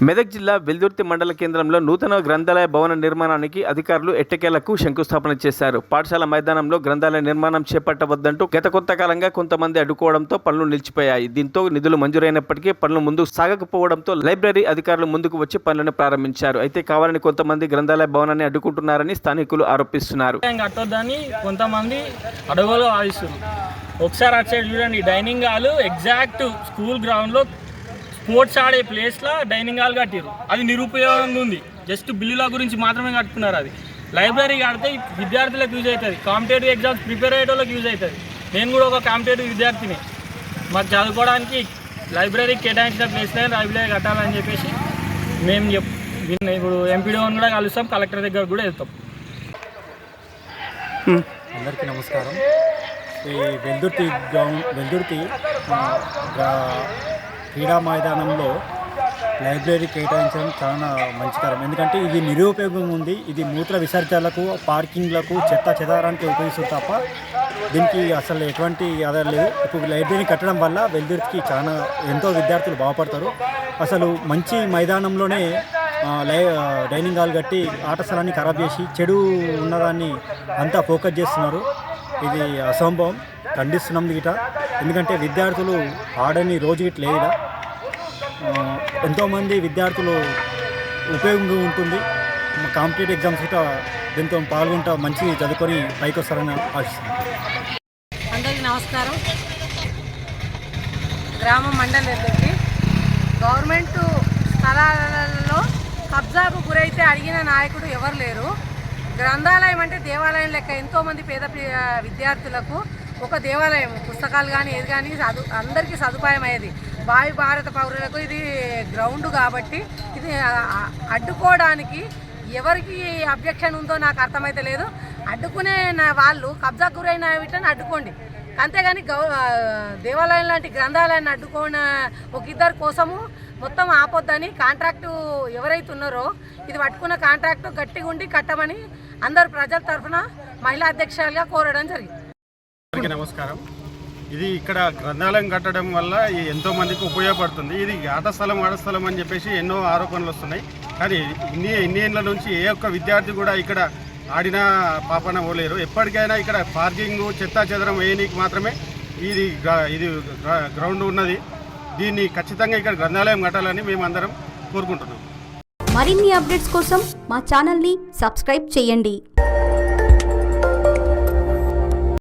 మెదక్ జిల్లా వెల్దుర్తి మండల కేంద్రంలో నూతన గ్రంథాలయ భవన నిర్మాణానికి అధికారులు ఎట్టకేలకు శంకుస్థాపన చేశారు. పాఠశాల మైదానంలో గ్రంథాలయ నిర్మాణం చేపట్టవద్దంటూ గత కొంతకాలంగా కొంతమంది అడ్డుకోవడంతో పనులు నిలిచిపోయాయి. దీంతో నిధులు మంజూరైనప్పటికీ పనులు ముందుకు సాగకపోవడంతో లైబ్రరీ అధికారులు ముందుకు వచ్చి పనులను ప్రారంభించారు. అయితే కావాలని కొంతమంది గ్రంథాలయ భవనాన్ని అడ్డుకుంటున్నారని స్థానికులు ఆరోపిస్తున్నారు. ఒకసారి అటు సైడ్ చూడండి, డైనింగ్ హాల్ ఎగ్జాక్ట్ స్కూల్ గ్రౌండ్లో స్పోర్ట్స్ ఆడే ప్లేస్లో డైనింగ్ హాల్ కట్టారు. అది నిరుపయోగంగా ఉంది. జస్ట్ బిల్లుల గురించి మాత్రమే కట్టుకున్నారు. అది లైబ్రరీ కడితే విద్యార్థులకు యూజ్ అవుతుంది, కాంపిటేటివ్ ఎగ్జామ్స్ ప్రిపేర్ అయ్యే వాళ్ళకి యూజ్ అవుతుంది. నేను కూడా ఒక కాంపిటేటివ్ విద్యార్థిని. మాకు చదువుకోవడానికి లైబ్రరీకి కేటాయించిన ప్లేస్లో లైబ్రరీ కట్టాలని చెప్పేసి మేము ఇప్పుడు ఎంపీడీఓని కూడా కలుస్తాం, కలెక్టర్ దగ్గర కూడా వెళ్తాం. అందరికీ నమస్కారం. ఈ వెల్దుర్తి క్రీడా మైదానంలో లైబ్రరీ కేటాయించడం చాలా మంచికరం. ఎందుకంటే ఇది నిరుపయోగం ఉంది. ఇది మూత్ర విసర్జనలకు, పార్కింగ్లకు, చెత్త చెదారానికి ఉపయోగిస్తుంది తప్ప దీనికి అసలు ఎటువంటి ఆధారం లేదు. ఇప్పుడు లైబ్రరీ కట్టడం వల్ల వెల్దుర్తికి చాలా ఎంతో విద్యార్థులు బాగుపడతారు. అసలు మంచి మైదానంలోనే డైనింగ్ హాల్ కట్టి ఆట స్థలాన్ని ఖరాబ్ చేసి చెడు ఉన్నదాన్ని అంతా ఫోకస్ చేస్తున్నారు. ఇది అసంభవం, ఖండిస్తున్నాం గిట. ఎందుకంటే విద్యార్థులు ఆడని రోజు గిట్ల లేదా ఎంతోమంది విద్యార్థులు ఉపయోగంగా ఉంటుంది. కాంపిటేటివ్ ఎగ్జామ్స్ గిట్ట దీంతో పాల్గొంటా మంచి చదువుకొని పైకి వస్తారని ఆశిస్తున్నాం. అందరికీ నమస్కారం. గ్రామం మండలంలోకి గవర్నమెంట్ స్థలాలలో కబ్జాకు గురైతే అడిగిన నాయకుడు ఎవరు లేరు. గ్రంథాలయం అంటే దేవాలయం లెక్క. ఎంతోమంది పేద విద్యార్థులకు ఒక దేవాలయం, పుస్తకాలు కానీ ఏది కానీ అందరికీ సదుపాయం అయ్యేది. భావి భారత పౌరులకు ఇది గ్రౌండ్ కాబట్టి ఇది అడ్డుకోవడానికి ఎవరికి అబ్జెక్షన్ ఉందో నాకు అర్థమైతే లేదు. అడ్డుకునే వాళ్ళు కబ్జా గురైన వీటిని అడ్డుకోండి, అంతేగాని దేవాలయం లాంటి గ్రంథాలయాన్ని అడ్డుకోన ఒక ఇద్దరి కోసము మొత్తం ఆపొద్దని కాంట్రాక్టు ఎవరైతే ఉన్నారో ఇది పట్టుకున్న కాంట్రాక్టు గట్టిగా ఉండి కట్టమని అందరు ప్రజల తరఫున మహిళా అధ్యక్షులుగా కోరడం జరిగింది. అందరికీ నమస్కారం. ఇది ఇక్కడ గ్రంథాలయం కట్టడం వల్ల ఎంతోమందికి ఉపయోగపడుతుంది. ఇది ఆట స్థలం అని చెప్పేసి ఎన్నో ఆరోపణలు వస్తున్నాయి. కానీ ఇన్ని ఏళ్ళ నుంచి ఏ ఒక్క విద్యార్థి కూడా ఇక్కడ ఆడిన పాపన పోలేరు. ఎప్పటికైనా ఇక్కడ పార్కింగ్, చెత్తా చెదరం వేయనీకి మాత్రమే ఇది గ్రౌండ్ ఉన్నది. దీన్ని ఖచ్చితంగా ఇక్కడ గ్రంథాలయం కట్టాలని మేము అందరం కోరుకుంటున్నాం. మరిన్ని అప్డేట్స్ కోసం మా ఛానల్ని సబ్స్క్రైబ్ చేయండి.